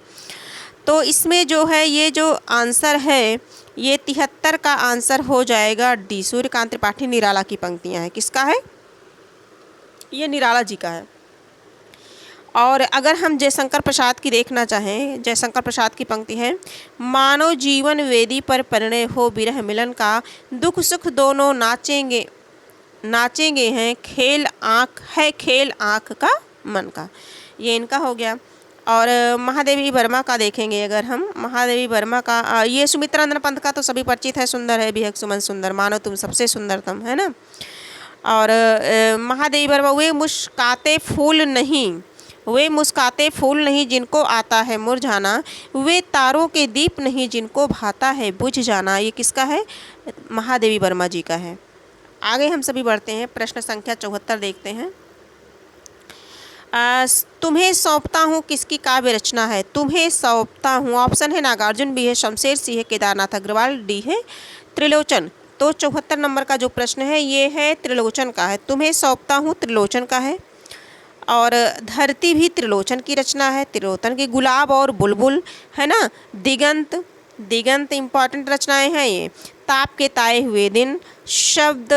तो इसमें जो है ये जो आंसर है, ये 73 का आंसर हो जाएगा डी, सूर्यकांत त्रिपाठी निराला की पंक्तियाँ हैं। किसका है? ये निराला जी का है। और अगर हम जयशंकर प्रसाद की देखना चाहें, जयशंकर प्रसाद की पंक्ति है, मानव जीवन वेदी पर परिणय हो विरह मिलन का, दुख सुख दोनों नाचेंगे नाचेंगे हैं, खेल आँख का मन का। ये इनका हो गया। और महादेवी वर्मा का देखेंगे अगर हम, महादेवी वर्मा का ये सुमित्रानंदन पंत का तो सभी परिचित है, सुंदर है बिहक सुमन सुंदर, मानो तुम सबसे सुंदरतम, है ना। और महादेवी वर्मा, वे मुस्काते फूल नहीं जिनको आता है मुरझाना, वे तारों के दीप नहीं जिनको भाता है बुझ जाना। ये किसका है? महादेवी वर्मा जी का है। आगे हम सभी बढ़ते हैं, प्रश्न संख्या 74 देखते हैं। तुम्हें सौंपता हूँ किसकी काव्य रचना है? तुम्हें सौंपता हूँ, ऑप्शन है नागार्जुन, बी है शमशेर, सी है केदारनाथ अग्रवाल, डी है त्रिलोचन। तो 74 नंबर का जो प्रश्न है ये है त्रिलोचन का है। तुम्हें सौंपता हूँ त्रिलोचन का है। और धरती भी त्रिलोचन की रचना है, त्रिलोचन की। गुलाब और बुलबुल, है ना। दिगंत इंपॉर्टेंट रचनाएं हैं ये। ताप के ताए हुए दिन, शब्द,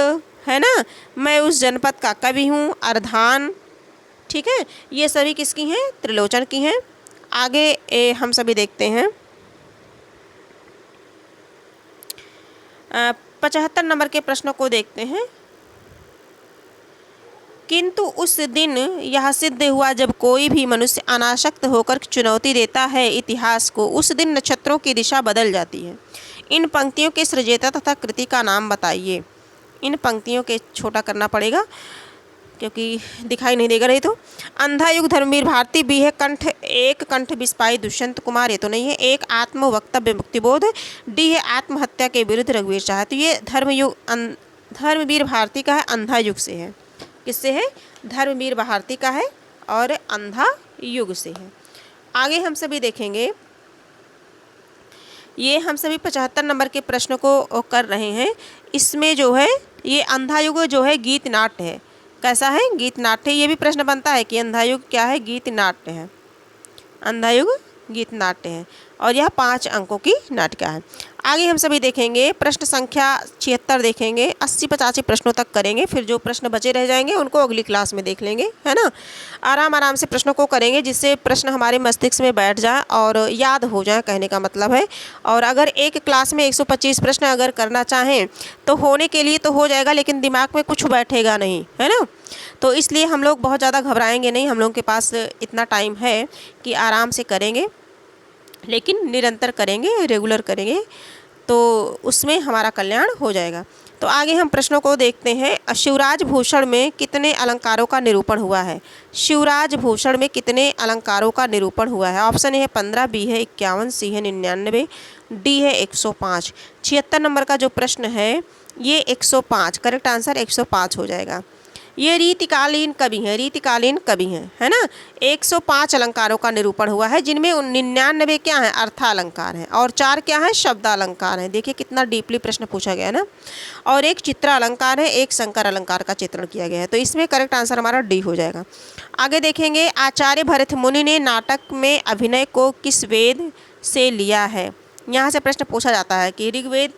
है ना। मैं उस जनपद का कवि हूँ, अर्धान, ठीक है। ये सभी किसकी हैं? त्रिलोचन की हैं। आगे हम सभी देखते हैं 75 नंबर के प्रश्नों को देखते हैं। किंतु उस दिन यह सिद्ध हुआ जब कोई भी मनुष्य अनासक्त होकर चुनौती देता है इतिहास को, उस दिन नक्षत्रों की दिशा बदल जाती है। इन पंक्तियों के सृजयिता तथा कृति का नाम बताइए। इन पंक्तियों के छोटा करना पड़ेगा क्योंकि दिखाई नहीं देगा। रही तो अंधा युग धर्मवीर भारती, बी है कंठ बिस्पाई दुष्यंत कुमार, ये तो नहीं है। एक आत्म वक्तव्य मुक्तिबोध, डी है आत्महत्या के विरुद्ध रघुवीर शाह। तो ये धर्मवीर भारती का है, अंधा युग से है। किससे है? धर्मवीर भारती का है और अंधा युग से है। आगे हम सभी देखेंगे, ये हम सभी 75 नंबर के प्रश्न को कर रहे हैं। इसमें जो है ये अंधा युग जो है गीत नाट्य है। कैसा है? गीत नाट्य। ये भी प्रश्न बनता है कि अंधा युग क्या है? गीत नाट्य है। अंधा युग गीत नाट्य है और यह 5 अंकों की नाटिका है। आगे हम सभी देखेंगे प्रश्न संख्या 76 देखेंगे। 80-85 प्रश्नों तक करेंगे, फिर जो प्रश्न बचे रह जाएंगे उनको अगली क्लास में देख लेंगे, है ना। आराम से प्रश्नों को करेंगे जिससे प्रश्न हमारे मस्तिष्क में बैठ जाए और याद हो जाए, कहने का मतलब है। और अगर एक क्लास में 125 प्रश्न अगर करना चाहें तो होने के लिए तो हो जाएगा, लेकिन दिमाग में कुछ बैठेगा नहीं, है ना। तो इसलिए हम लोग बहुत ज़्यादा घबराएंगे नहीं, हम लोगों के पास इतना टाइम है कि आराम से करेंगे, लेकिन निरंतर करेंगे, रेगुलर करेंगे, तो उसमें हमारा कल्याण हो जाएगा। तो आगे हम प्रश्नों को देखते हैं। शिवराज भूषण में कितने अलंकारों का निरूपण हुआ है? शिवराज भूषण में कितने अलंकारों का निरूपण हुआ है? ऑप्शन ए है 15, बी है 51, सी है 99, डी है 105। 76 नंबर का जो प्रश्न है ये 105, करेक्ट आंसर 105 हो जाएगा। ये रीतिकालीन कवि हैं, है ना। 105 अलंकारों का निरूपण हुआ है, जिनमें 99 क्या है? अर्थालंकार हैं और 4 क्या है? शब्दालंकार हैं। देखिए कितना डीपली प्रश्न पूछा गया है ना। और 1 चित्रालंकार है, 1 शंकर अलंकार का चित्रण किया गया है। तो इसमें करेक्ट आंसर हमारा डी हो जाएगा। आगे देखेंगे, आचार्य भरत मुनि ने नाटक में अभिनय को किस वेद से लिया है? यहाँ से प्रश्न पूछा जाता है कि ऋग्वेद,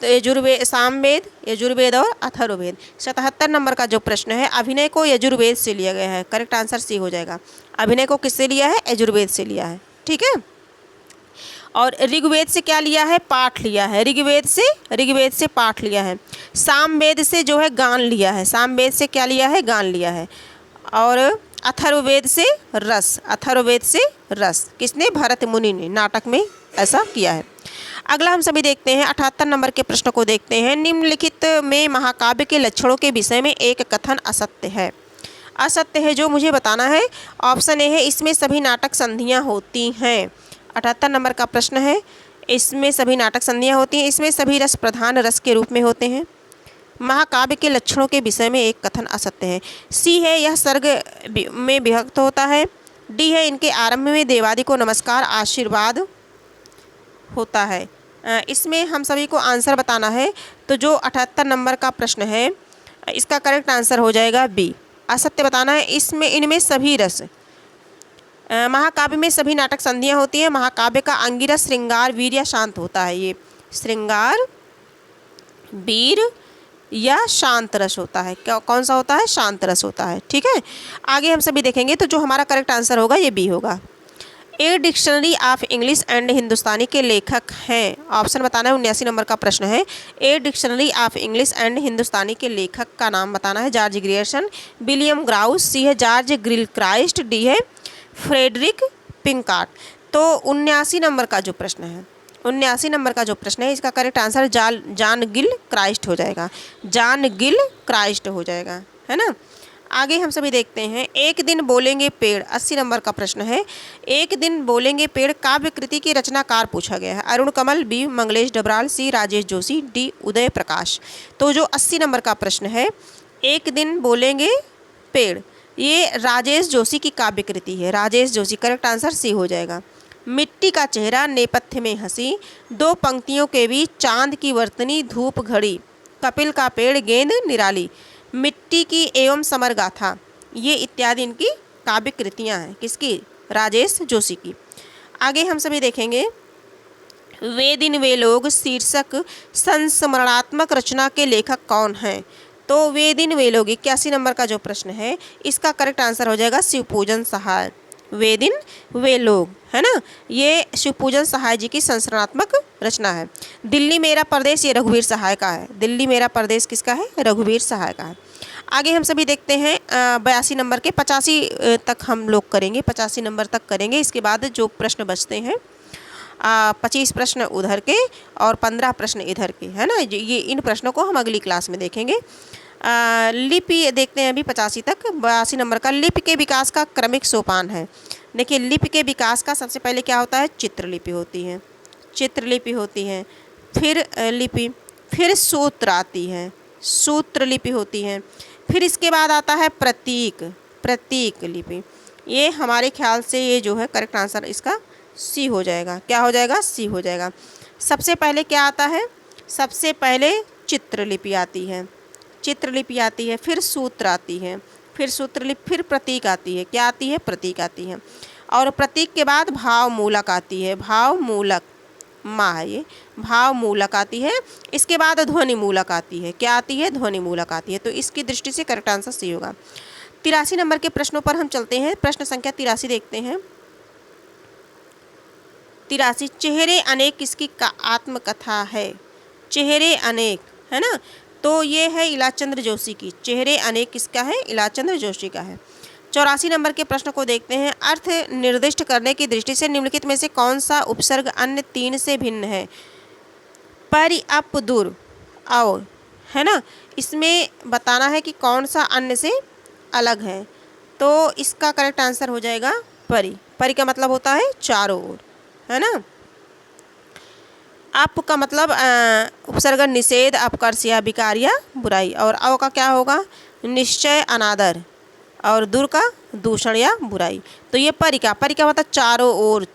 यजुर्वेद, सामवेद, यजुर्वेद और अथर्ववेद। 77 नंबर का जो प्रश्न है, अभिनय को यजुर्वेद से लिया गया है। करेक्ट आंसर सी हो जाएगा। अभिनय को किससे लिया है? यजुर्वेद से लिया है, ठीक है। और ऋग्वेद से क्या लिया है, पाठ लिया है, ऋग्वेद से पाठ लिया है। सामवेद से जो है गान लिया है, सामवेद से क्या लिया है, गान लिया है। और अथर्ववेद से रस किसने, भरत मुनि ने नाटक में ऐसा किया है। अगला हम सभी देखते हैं 78 नंबर के प्रश्न को देखते हैं। निम्नलिखित में महाकाव्य के लक्षणों के विषय में एक कथन असत्य है। असत्य है जो मुझे बताना है। ऑप्शन ए है, इसमें सभी नाटक संधियाँ होती हैं। 78 नंबर का प्रश्न है, इसमें सभी नाटक संधियाँ होती हैं, इसमें सभी रस प्रधान रस के रूप में होते हैं। महाकाव्य के लक्षणों के विषय में एक कथन असत्य है। सी है, यह सर्ग में विभक्त होता है। डी है, इनके आरंभ में देवादि को नमस्कार आशीर्वाद होता है। इसमें हम सभी को आंसर बताना है। तो जो 78 नंबर का प्रश्न है, इसका करेक्ट आंसर हो जाएगा बी, असत्य बताना है। इसमें इनमें सभी रस, महाकाव्य में सभी नाटक संधियाँ होती हैं। महाकाव्य का अंगिरस श्रृंगार वीर या शांत होता है। ये श्रृंगार वीर या शांत रस होता है। कौन सा होता है, शांत रस होता है। ठीक है, आगे हम सभी देखेंगे। तो जो हमारा करेक्ट आंसर होगा ये बी होगा। A dictionary of English and Hindustani के लेखक हैं। ऑप्शन बताना है, 79 नंबर का प्रश्न है। A dictionary of English and Hindustani के लेखक का नाम बताना है। George Grierson, William Growse, C है जॉर्ज ग्रिलक्राइस्ट, डी है फ्रेडरिक पिंकार्ट। तो 79 नंबर का जो प्रश्न है, 79 नंबर का जो प्रश्न है, इसका correct answer John Gill Christ हो जाएगा। जॉन गिल क्राइस्ट हो जाएगा, है ना। आगे हम सभी देखते हैं। एक दिन बोलेंगे पेड़, 80 नंबर का प्रश्न है। एक दिन बोलेंगे पेड़ काव्य कृति के रचनाकार पूछा गया है। अरुण कमल, बी मंगलेश डबराल, सी राजेश जोशी, डी उदय प्रकाश। तो जो 80 नंबर का प्रश्न है, एक दिन बोलेंगे पेड़, ये राजेश जोशी की काव्य कृति है। Rajesh Joshi, correct answer C हो जाएगा। मिट्टी का चेहरा, नेपथ्य में हंसी, दो पंक्तियों के बीच चांद की वर्तनी, धूप घड़ी, कपिल का पेड़, गेंद निराली, मिट्टी की एवं समर गाथा, ये इत्यादि इनकी काव्य कृतियाँ हैं। किसकी, राजेश जोशी की। आगे हम सभी देखेंगे। वे दिन वे लोग शीर्षक संस्मरणात्मक रचना के लेखक कौन हैं। तो वे दिन वे लोग 81 नंबर का जो प्रश्न है, इसका करेक्ट आंसर हो जाएगा शिवपूजन सहाय। वे दिन वे लोग, है ना, ये शिवपूजन सहाय जी की संस्मरणात्मक रचना है। दिल्ली मेरा प्रदेश, ये रघुवीर सहाय का है। दिल्ली मेरा प्रदेश किसका है, रघुवीर सहाय का है। आगे हम सभी देखते हैं 82 नंबर के, 85 तक हम लोग करेंगे, 85 नंबर तक करेंगे। इसके बाद जो प्रश्न बचते हैं 25 प्रश्न उधर के और 15 प्रश्न इधर के, है ना। ये इन प्रश्नों को हम अगली क्लास में देखेंगे। लिपि देखते हैं अभी 85 तक। 82 नंबर का, लिपि के विकास का क्रमिक सोपान है। देखिए, लिपि के विकास का सबसे पहले क्या होता है, चित्रलिपि होती है, चित्रलिपि होती है, फिर लिपि, फिर सूत्र आती है, सूत्र लिपि होती है, फिर इसके बाद आता है प्रतीक, प्रतीक लिपि। ये हमारे ख्याल से ये जो है करेक्ट आंसर इसका सी हो जाएगा। क्या हो जाएगा, सी हो जाएगा। सबसे पहले क्या आता है, सबसे पहले चित्रलिपि आती है, चित्रलिपि आती है, फिर सूत्र आती है, फिर सूत्रलिपि, फिर प्रतीक आती है। क्या आती है, प्रतीक आती है। और प्रतीक के बाद भाव मूलक आती है, भाव मूलक, माँ है ये, भाव मूलक आती है। इसके बाद ध्वनि मूलक आती है। क्या आती है, ध्वनि मूलक आती है। तो इसकी दृष्टि से करेक्ट आंसर सी होगा। 83 नंबर के प्रश्नों पर हम चलते हैं। प्रश्न संख्या 83 देखते हैं। 83, चेहरे अनेक किसकी आत्मकथा है। चेहरे अनेक, है ना, तो ये है इलाचंद्र जोशी की। चेहरे अनेक किसका है, इलाचंद्र जोशी का है। 84 नंबर के प्रश्न को देखते हैं। अर्थ निर्दिष्ट करने की दृष्टि से निम्नलिखित में से कौन सा उपसर्ग अन्य तीन से भिन्न है। परि, अप, दूर, और, है ना, इसमें बताना है कि कौन सा अन्य से अलग है। तो इसका करेक्ट आंसर हो जाएगा परि। परि का मतलब होता है चारों ओर, है ना। अप का मतलब उपसर्ग निषेध, अपकर्ष या विकार या बुराई। और अव का क्या होगा, निश्चय, अनादर। और दूर का दूषण या बुराई। तो ये परि का मतलब चारों ओर,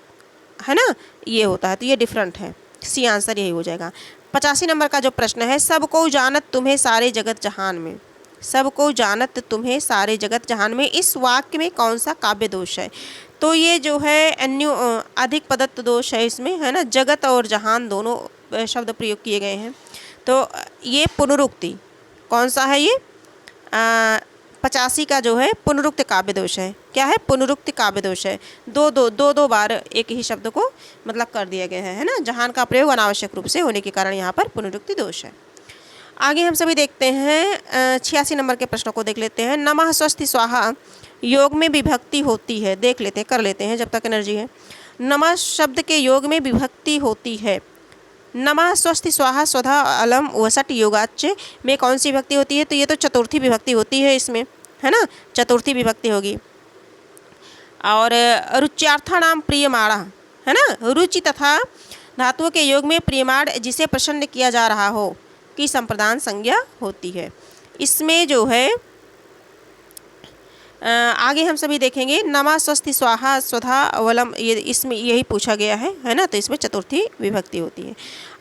है ना, ये होता है। तो ये डिफरेंट है, सी आंसर यही हो जाएगा। 85 नंबर का जो प्रश्न है, सबको जानत तुम्हें सारे जगत जहान में, सबको जानत तुम्हें सारे जगत जहान में, इस वाक्य में कौन सा काव्य दोष है। तो ये जो है अधिक पदत्व दोष है इसमें, है ना। जगत और जहान दोनों शब्द प्रयोग किए गए हैं। तो ये पुनरुक्ति कौन सा है, ये 85 का जो है पुनरुक्त काव्य दोष है। क्या है? पुनरुक्त काव्य दोष है। दो बार एक ही शब्द को मतलब कर दिया गया है ना। जहान का प्रयोग अनावश्यक रूप से होने के कारण यहाँ पर पुनरुक्ति दोष है। आगे हम सभी देखते हैं 86 नंबर के प्रश्नों को देख लेते हैं। नमः स्वस्ति स्वाहा योग में विभक्ति होती है। देख लेते हैं, कर लेते हैं जब तक एनर्जी है। नमः शब्द के योग में विभक्ति होती है। नमः स्वस्ति स्वाहा स्वधा अलम वसट योगाच्य में कौन सी विभक्ति होती है? तो ये तो चतुर्थी विभक्ति होती है इसमें, है ना, चतुर्थी विभक्ति होगी। और रुच्यार्थानाम प्रियमाणा, है ना, रुचि तथा धातुओं के योग में प्रियमाण जिसे प्रसन्न किया जा रहा हो की संप्रदान संज्ञा होती है। इसमें जो है आगे हम सभी देखेंगे नमः स्वस्ति स्वाहा स्वधा अवलम, ये इसमें यही पूछा गया है ना, तो इसमें चतुर्थी विभक्ति होती है।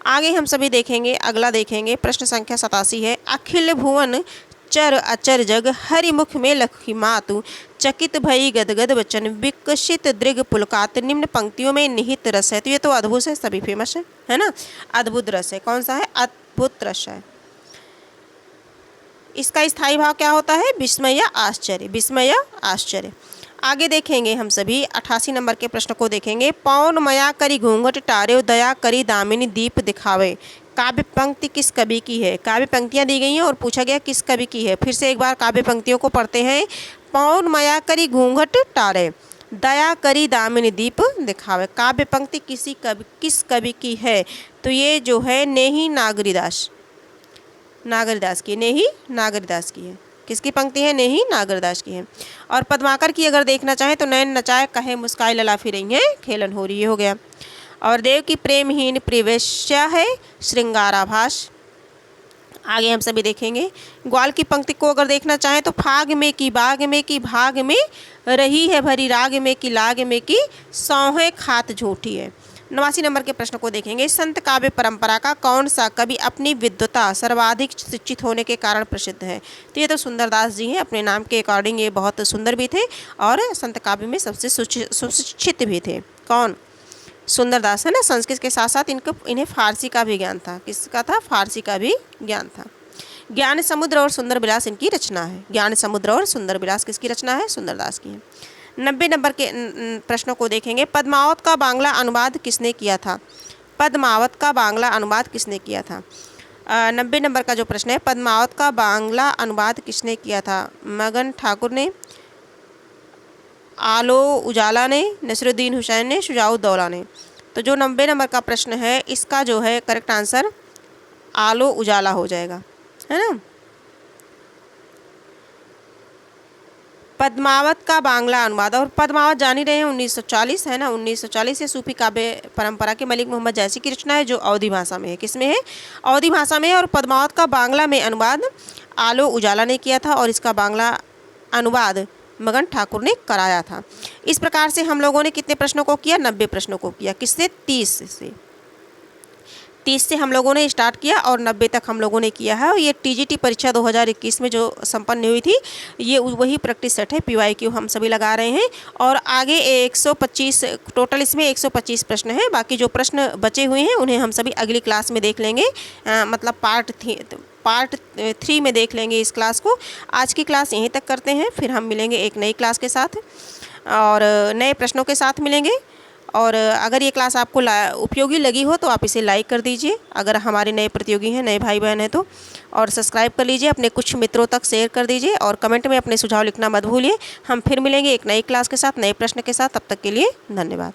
आगे हम सभी देखेंगे, अगला देखेंगे प्रश्न संख्या 87 है। अखिल भुवन चर अचर जग हरिमुख में लखी मातु चकित भई गदगद वचन विकसित दृग पुलकात निम्न पंक्तियों में निहित रस है। तो ये तो अद्भुत है, सभी फेमस है ना, अद्भुत रस है। कौन सा है? अद्भुत रस है। इसका स्थायी भाव क्या होता है? विस्मय या आश्चर्य, विस्मय या आश्चर्य। आगे देखेंगे हम सभी 88 नंबर के प्रश्न को देखेंगे। पौन मया करी घूंघट टारे दया करी दामिनी दीप दिखावे। काव्य पंक्ति किस कवि की है? काव्य पंक्तियां दी गई हैं और पूछा गया किस कवि की है। फिर से एक बार काव्य पंक्तियों को पढ़ते हैं। पौन मया करी घूंघट टारे दया करी दामिनी दीप दिखावे। काव्य पंक्ति किस कवि की है? तो ये जो है नेही नागरीदास की, नेही नागरीदास की है। किसकी पंक्ति है? नेही नागरदास की है। और पद्माकर की अगर देखना चाहें तो नैन नचाए कहे मुस्काई लला फिरई है खेलन हो रही है, हो गया। और देव की प्रेमहीन प्रिवेश्या है श्रृंगाराभास। आगे हम सभी देखेंगे ग्वाल की पंक्ति को अगर देखना चाहें तो फाग में की बाग में की भाग में रही है भरी राग में की लाग में की सौहें खात झूठी है। 89 नंबर के प्रश्न को देखेंगे। संत काव्य परंपरा का कौन सा कवि अपनी विद्वता सर्वाधिक शिक्षित होने के कारण प्रसिद्ध है? तो ये तो सुंदरदास जी हैं। अपने नाम के अकॉर्डिंग ये बहुत सुंदर भी थे और संत काव्य में सबसे सुशिक्षित भी थे। कौन? सुंदरदास, है ना। संस्कृत के साथ साथ इन्हें फारसी का भी ज्ञान था। किसका था? फारसी का भी ज्ञान था। ज्ञान समुद्र और सुंदर विलास इनकी रचना है। ज्ञान समुद्र और सुंदर विलास किसकी रचना है? सुंदरदास की है। 90 नंबर के प्रश्नों को देखेंगे। पद्मावत का बांग्ला अनुवाद किसने किया था? पद्मावत का बांग्ला अनुवाद किसने किया था? 90 नंबर का जो प्रश्न है, पद्मावत का बांग्ला अनुवाद किसने किया था? मगन ठाकुर ने, आलो उजाला ने, नसरुद्दीन हुसैन ने, शुजाउद्दौला ने। तो जो 90 नंबर का प्रश्न है इसका जो है करेक्ट आंसर आलो उजाला हो जाएगा, है ना। पद्मावत का बांग्ला अनुवाद, और पद्मावत जान ही रहे हैं 1940, है ना। 1940 से सूफी काव्य परंपरा के मलिक मोहम्मद जैसी की रचना है जो अवधी भाषा में है। किसमें है? अवधी भाषा में है। और पद्मावत का बांग्ला में अनुवाद आलो उजाला ने किया था और इसका बांग्ला अनुवाद मगन ठाकुर ने कराया था। इस प्रकार से हम लोगों ने कितने प्रश्नों को किया? 90 प्रश्नों को किया। किससे? 30 से हम लोगों ने स्टार्ट किया और 90 तक हम लोगों ने किया है। और ये टीजीटी परीक्षा 2021 में जो संपन्न हुई थी ये वही प्रैक्टिस सेट है। PYQ हम सभी लगा रहे हैं। और आगे 125 टोटल इसमें 125 प्रश्न हैं। बाकी जो प्रश्न बचे हुए हैं उन्हें हम सभी अगली क्लास में देख लेंगे, मतलब पार्ट 3 में देख लेंगे इस क्लास को। आज की क्लास यहीं तक करते हैं, फिर हम मिलेंगे एक नई क्लास के साथ और नए प्रश्नों के साथ मिलेंगे। और अगर ये क्लास आपको उपयोगी लगी हो तो आप इसे लाइक कर दीजिए, अगर हमारे नए प्रतियोगी हैं, नए भाई बहन हैं तो। और सब्सक्राइब कर लीजिए, अपने कुछ मित्रों तक शेयर कर दीजिए और कमेंट में अपने सुझाव लिखना मत भूलिए। हम फिर मिलेंगे एक नई क्लास के साथ, नए प्रश्न के साथ। तब तक के लिए धन्यवाद।